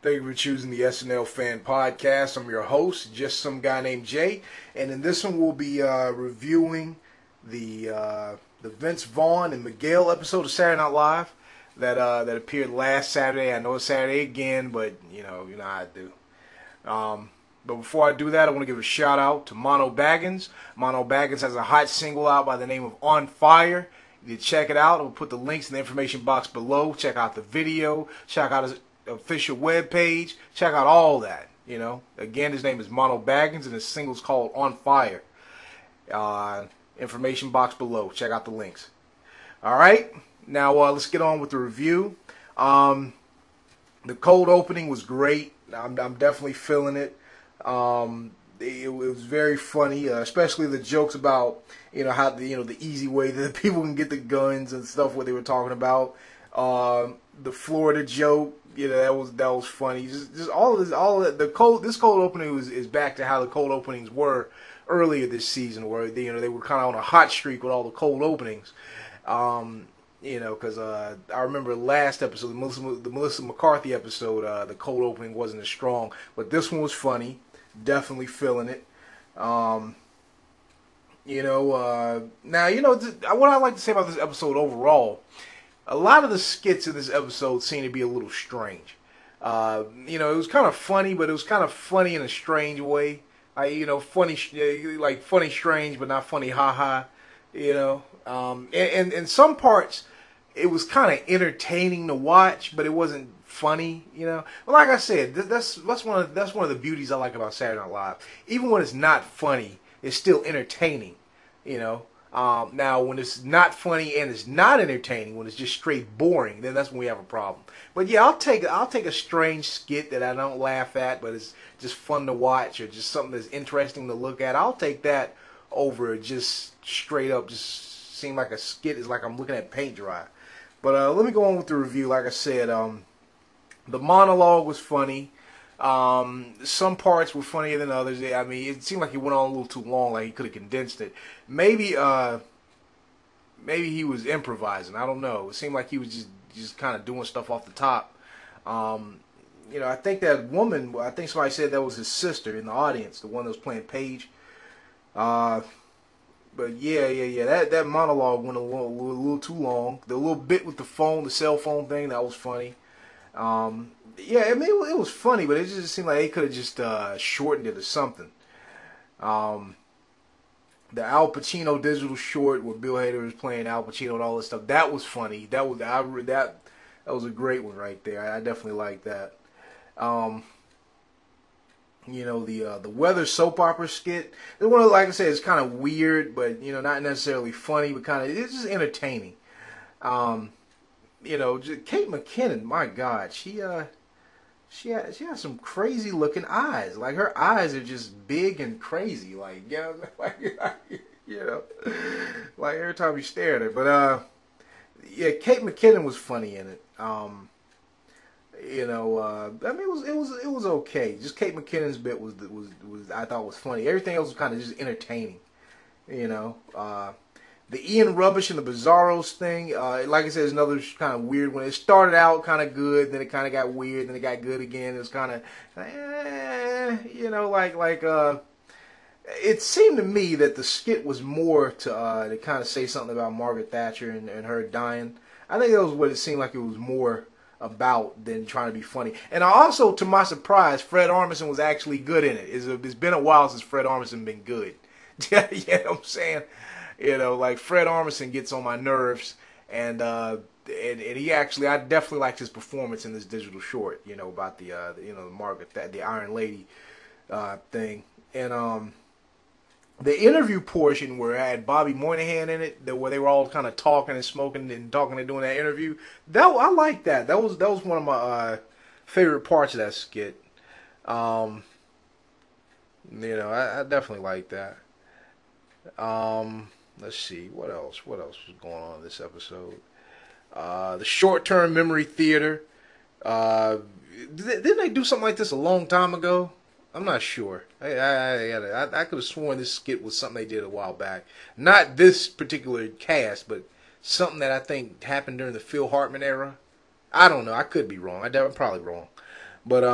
Thank you for choosing the SNL Fan Podcast. I'm your host, just some guy named Jay, and in this one we'll be reviewing the Vince Vaughn and Miguel episode of Saturday Night Live that appeared last Saturday. I know it's Saturday again, but you know how I do. But before I do that, I want to give a shout out to Mono Bagends. Mono Bagends has a hot single out by the name of On Fire. You can check it out. We'll put the links in the information box below. Check out the video. Check out his official webpage. Check out all that. You know, again, his name is Mono Bagends, and his single's called On Fire. Information box below. Check out the links. All right, now let's get on with the review. The cold opening was great. I'm definitely feeling it. It was very funny, especially the jokes about how the easy way that people can get the guns and stuff. What they were talking about, the Florida joke, that was funny. Just all of this, this cold opening is back to how the cold openings were earlier this season, where they were kind of on a hot streak with all the cold openings. Because I remember last episode, the Melissa McCarthy episode, the cold opening wasn't as strong, but this one was funny. Definitely feeling it. Now, what I like to say about this episode overall, a lot of the skits in this episode seem to be a little strange. It was kind of funny, but it was kind of funny in a strange way. Funny, like funny strange, but not funny haha. And in some parts, it was kind of entertaining to watch, but it wasn't funny, Well, like I said, that's one of the beauties I like about Saturday Night Live. Even when it's not funny, it's still entertaining, Now, when it's not funny and it's not entertaining, when it's just straight boring, then that's when we have a problem. But yeah, I'll take a strange skit that I don't laugh at, but it's just fun to watch, or just something that's interesting to look at. I'll take that over just straight up just seem like a skit. Is like I'm looking at paint dry. But let me go on with the review. Like I said, the monologue was funny. Some parts were funnier than others. I mean, it seemed like he went on a little too long, like he could have condensed it. Maybe he was improvising. I don't know. It seemed like he was just kind of doing stuff off the top. I think that woman, I think somebody said that was his sister in the audience, the one that was playing Paige. But yeah. That monologue went a little too long. The little bit with the cell phone thing, that was funny. It was funny, but it just seemed like they could have just shortened it or something. The Al Pacino digital short where Bill Hader was playing Al Pacino and all this stuff, that was funny. That was a great one right there. I definitely like that. The weather soap opera skit. The one, like I said, is kind of weird, but not necessarily funny, but it's just entertaining. Kate McKinnon, my God, she has some crazy looking eyes. Like her eyes are just big and crazy. Like like every time you stare at her. But Kate McKinnon was funny in it. It was okay. Just Kate McKinnon's bit was I thought was funny. Everything else was kind of just entertaining. The Ian Rubbish and the Bizarros thing, like I said, is another kind of weird one. It started out kind of good, then it kind of got weird, then it got good again. It was kind of, it seemed to me that the skit was more to kind of say something about Margaret Thatcher and her dying. I think that was what it seemed like it was more about than trying to be funny. And also, to my surprise, Fred Armisen was actually good in it. It's been a while since Fred Armisen been good. You know what I'm saying? Like Fred Armisen gets on my nerves, and he actually, I definitely liked his performance in this digital short, about the Margaret, the Iron Lady thing, and the interview portion where I had Bobby Moynihan in it, where they were all kind of talking and smoking and talking and doing that interview. I liked that. That was one of my favorite parts of that skit. I definitely liked that. Let's see, what else was going on in this episode? The short-term memory theater. Didn't they do something like this a long time ago? I'm not sure. I could have sworn this skit was something they did a while back. Not this particular cast, but something that I think happened during the Phil Hartman era. I don't know. I could be wrong. I'm probably wrong. but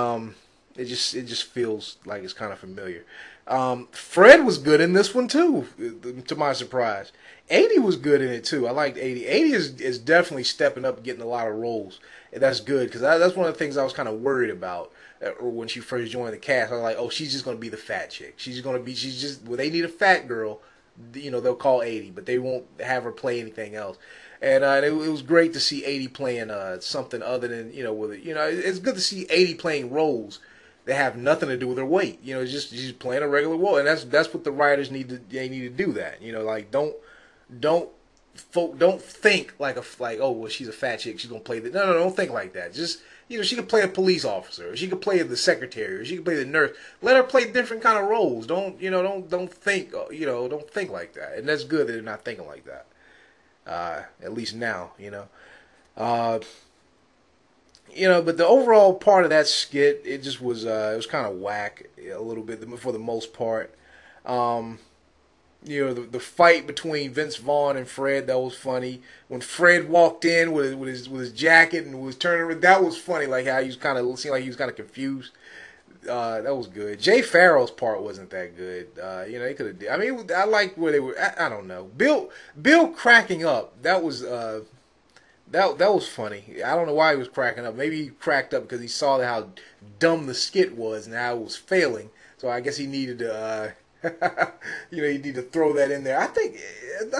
it just feels like it's kind of familiar. Fred was good in this one too, to my surprise. Aidy was good in it too. I liked Aidy. Aidy is definitely stepping up, and getting a lot of roles, and that's good because that's one of the things I was kind of worried about when she first joined the cast. I was like, oh, she's just gonna be the fat chick. She's just well, they need a fat girl, they'll call Aidy, but they won't have her play anything else. And it was great to see Aidy playing something other than it's good to see Aidy playing roles that have nothing to do with her weight. It's just she's playing a regular role, and that's what the writers need to do that. Like don't think like oh well, she's a fat chick, she's gonna play that. No, don't think like that. Just she could play a police officer, or she could play the secretary, or she could play the nurse. Let her play different kind of roles. Don't think don't think like that. And that's good that they're not thinking like that. At least now, but the overall part of that skit, it just was it was kind of whack a little bit for the most part. The fight between Vince Vaughn and Fred, that was funny. When Fred walked in with his jacket and was turning, that was funny. Like how he was seemed like he was kind of confused. That was good. Jay Pharaoh's part wasn't that good. They could have. I mean, I liked where they were. I don't know. Bill cracking up. That was that was funny. I don't know why he was cracking up. Maybe he cracked up because he saw how dumb the skit was and how it was failing. So I guess he needed to. He need to throw that in there.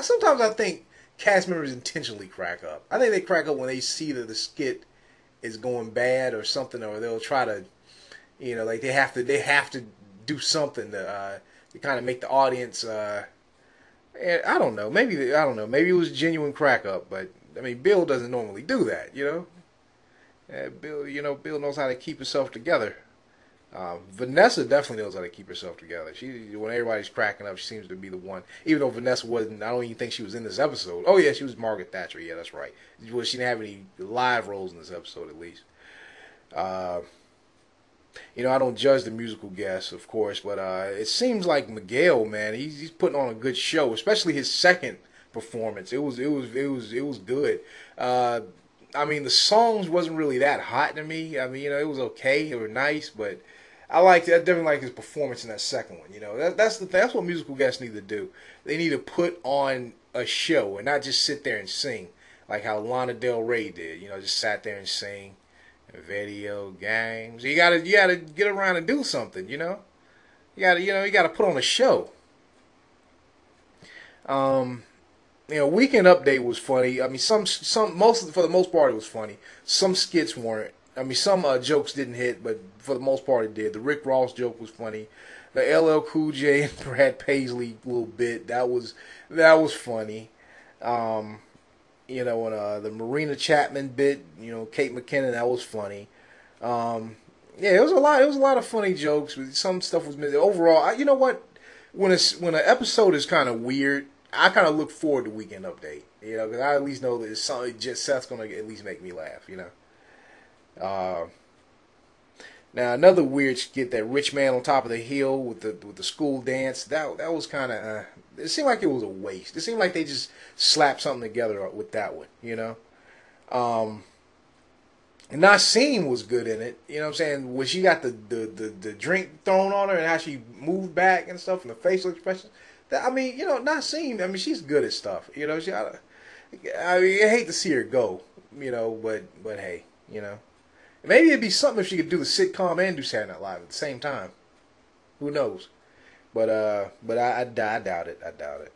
Sometimes I think cast members intentionally crack up. I think they crack up when they see that the skit is going bad or something, or they'll try to. Like they have to do something to kind of make the audience. I don't know. Maybe it was genuine crack up, but I mean, Bill doesn't normally do that. Bill knows how to keep himself together. Vanessa definitely knows how to keep herself together. When everybody's cracking up, she seems to be the one. Even though Vanessa wasn't, I don't even think she was in this episode. Oh yeah, she was Margaret Thatcher. Yeah, that's right. Well, she didn't have any live roles in this episode, at least. I don't judge the musical guests, of course, but it seems like Miguel, man, he's putting on a good show, especially his second performance. It was good. I mean, the songs wasn't really that hot to me. I mean, it was okay, they were nice, but I definitely like his performance in that second one. That's what musical guests need to do. They need to put on a show and not just sit there and sing like how Lana Del Rey did. Just sat there and sing. Video games. You gotta get around and do something. You gotta put on a show. Weekend Update was funny. I mean, for the most part it was funny. Some skits weren't. I mean, some jokes didn't hit, but for the most part it did. The Rick Ross joke was funny. The LL Cool J and Brad Paisley little bit that was funny. And the Marina Chapman bit, Kate McKinnon, that was funny. It was a lot of funny jokes. But some stuff was missing. Overall, you know what? When an episode is kind of weird, I kind of look forward to Weekend Update. Because I at least know that Seth's gonna at least make me laugh. Now another weird skit, that rich man on top of the hill with the school dance. That was kind of. It seemed like it was a waste. It seemed like they just slapped something together with that one, And Nasim was good in it. You know what I'm saying? When she got the drink thrown on her and how she moved back and stuff and the facial expressions. Nasim, I mean, she's good at stuff. I hate to see her go, but hey, Maybe it'd be something if she could do the sitcom and do Saturday Night Live at the same time. Who knows? But I doubt it.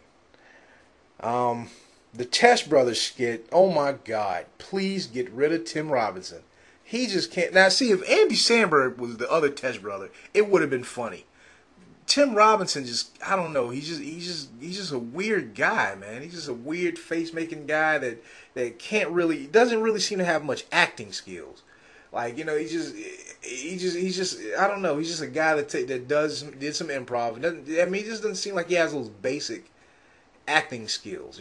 The Test Brothers skit. Oh my God! Please get rid of Tim Robinson. He just can't. Now see, if Andy Samberg was the other Test brother, it would have been funny. Tim Robinson I don't know. He's just a weird guy, man. He's just a weird face making guy that doesn't really seem to have much acting skills. Like he's just I don't know. He's just a guy that did some improv. He just doesn't seem like he has those basic acting skills.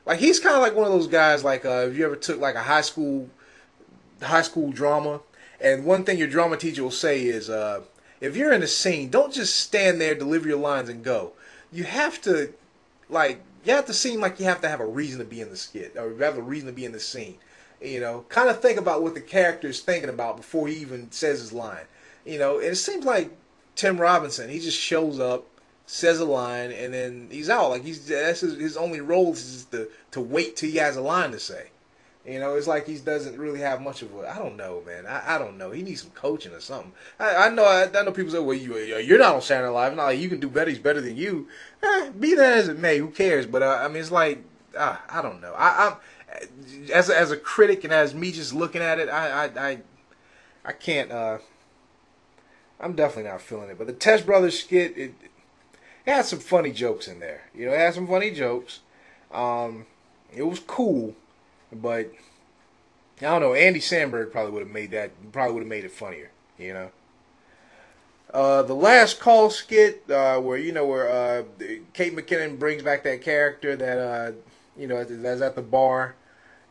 Like he's kind of like one of those guys. Like if you ever took like a high school drama, and one thing your drama teacher will say is, if you're in a scene, don't just stand there, deliver your lines, and go. You have to seem like you have to have a reason to be in the skit, or you have a reason to be in the scene. You know, kind of think about what the character is thinking about before he even says his line. You know, and it seems like Tim Robinson, he just shows up, says a line, and then he's out. Like that's his only role is just to wait till he has a line to say. You know, it's like he doesn't really have much of a. I don't know, man. I don't know. He needs some coaching or something. I know people say, well, you're not on Saturday Night Live. Not like you can do better. He's better than you. Be that as it may, who cares? But I mean, it's like I don't know. I'm as a critic and as me just looking at it, I can't. I'm definitely not feeling it. But the Test Brothers skit, it had some funny jokes in there. You know, it had some funny jokes. It was cool. But I don't know. Andy Samberg probably would have made that. Probably would have made it funnier. You know. The last call skit where Kate McKinnon brings back that character that that's at the bar,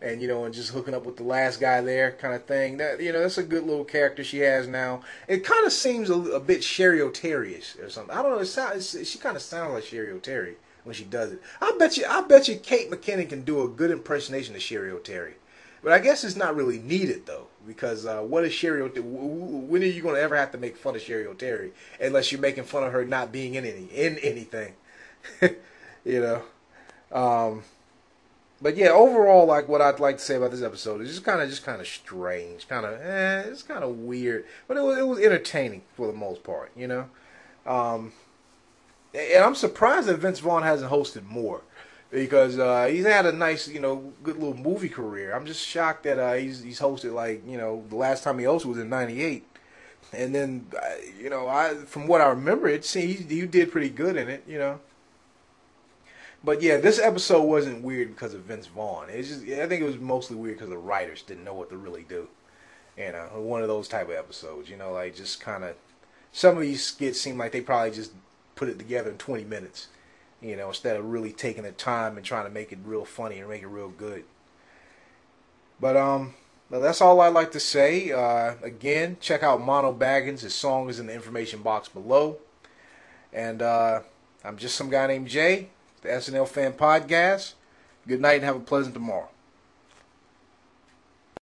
and and just hooking up with the last guy there, kind of thing. That that's a good little character she has now. It kind of seems a bit Cheri Oteri-ish or something. I don't know. She kind of sounds like Cheri Oteri when she does it. I bet you Kate McKinnon can do a good impersonation of Cheri Oteri. But I guess it's not really needed though, because what is Cheri Oteri? When are you going to ever have to make fun of Cheri Oteri unless you're making fun of her not being in anything? But yeah, overall, like what I'd like to say about this episode is just kind of strange, it's kind of weird, but it was entertaining for the most part, And I'm surprised that Vince Vaughn hasn't hosted more, because he's had a nice, good little movie career. I'm just shocked that he's hosted the last time he hosted was in '98, and then from what I remember, it seemed he did pretty good in it, But yeah, this episode wasn't weird because of Vince Vaughn. I think it was mostly weird because the writers didn't know what to really do. One of those type of episodes, like just kind of some of these skits seem like they probably just put it together in 20 minutes, instead of really taking the time and trying to make it real funny and make it real good. But that's all I'd like to say. Again, check out Mono Baggens. His song is in the information box below. And I'm just some guy named Jay, the SNL Fan Podcast. Good night and have a pleasant tomorrow.